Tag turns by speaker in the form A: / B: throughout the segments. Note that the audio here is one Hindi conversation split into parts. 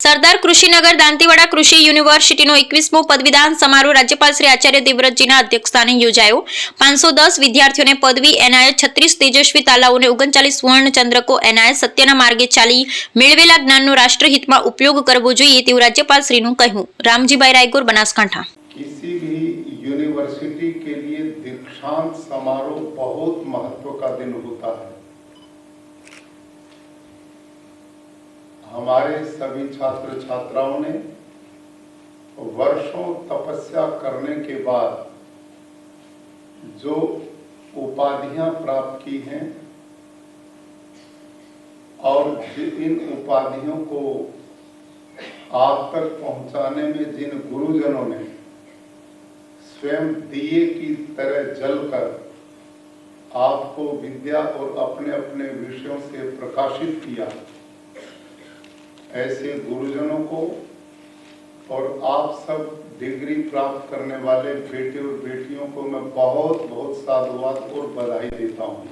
A: સરદાર કૃષિનગર દાંતીવાડા કૃષિ યુનિવર્સિટીનો 21મો પદવીદાન સમારોહ રાજ્યપાલ શ્રી આચાર્ય દેવવ્રતજીના અધ્યક્ષસ્થાને યોજાયો। 510 વિદ્યાર્થીઓને પદવી એનાયત, 36 તેજસ્વી તાલાઓને 39 સુવર્ણ ચંદ્રકો એનાયત। સત્યના માર્ગે ચાલી મેળવેલા જ્ઞાનનો રાષ્ટ્રહિતમાં ઉપયોગ કરવો જોઈએ તેવું રાજ્યપાલશ્રીનું કહ્યું। રામજીભાઈ રાયગોર, બનાસકાંઠા।
B: किसी भी यूनिवर्सिटी के लिए दीक्षांत समारोह बहुत महत्व का दिन होता है। हमारे सभी छात्र छात्राओं ने वर्षों तपस्या करने के बाद जो उपाधियां प्राप्त की हैं और इन उपाधियों को आप तक पहुंचाने में जिन गुरुजनों ने स्वयं दिए की तरह जलकर आपको विद्या और अपने अपने विषयों से प्रकाशित किया, ऐसे गुरुजनों को और आप सब डिग्री प्राप्त करने वाले बेटे और बेटियों को मैं बहुत बहुत साधुवाद और बधाई देता हूं।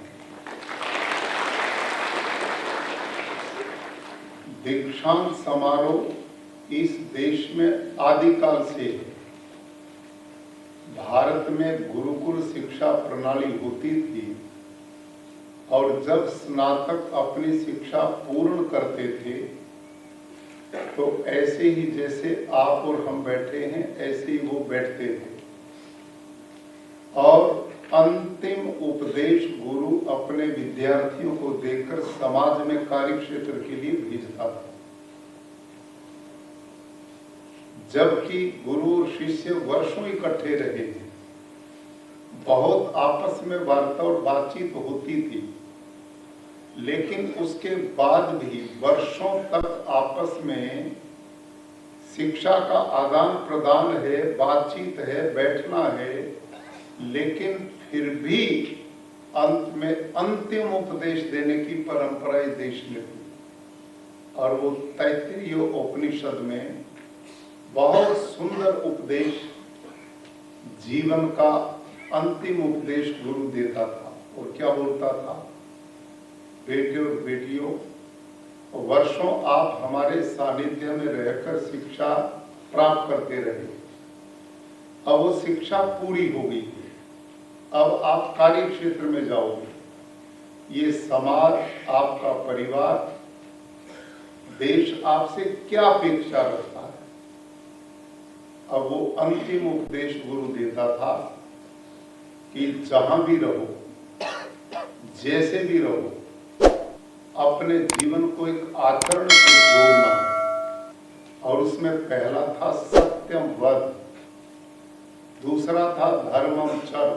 B: दीक्षांत समारोह इस देश में आदिकाल से है। भारत में गुरुकुल शिक्षा प्रणाली होती थी और जब स्नातक अपनी शिक्षा पूर्ण करते थे तो ऐसे ही जैसे आप और हम बैठे हैं ऐसे ही वो बैठते थे और अंतिम उपदेश गुरु अपने विद्यार्थियों को देकर समाज में कार्य क्षेत्र के लिए भेजता था। जबकि गुरु और शिष्य वर्षों इकट्ठे रहे, बहुत आपस में वार्ता और बातचीत होती थी, लेकिन उसके बाद भी वर्षों तक आपस में शिक्षा का आदान प्रदान है, बातचीत है, बैठना है, लेकिन फिर भी अंत में अंतिम उपदेश देने की परंपरा इस देश में थी। और वो तैत्तिरीय उपनिषद में बहुत सुंदर उपदेश, जीवन का अंतिम उपदेश गुरु देता था। और क्या बोलता था? बेटे और बेटियों, वर्षों आप हमारे सानिध्य में रहकर शिक्षा प्राप्त करते रहे, अब वो शिक्षा पूरी हो गई, अब आप कार्य क्षेत्र में जाओगे। ये समाज, आपका परिवार, देश आपसे क्या अपेक्षा रखता है? अब वो अंतिम उपदेश गुरु देता था कि जहां भी रहो, जैसे भी रहो, अपने जीवन को एक आचरण से जोड़ना है। और उसमें पहला था सत्यम वद, दूसरा था धर्मम चर,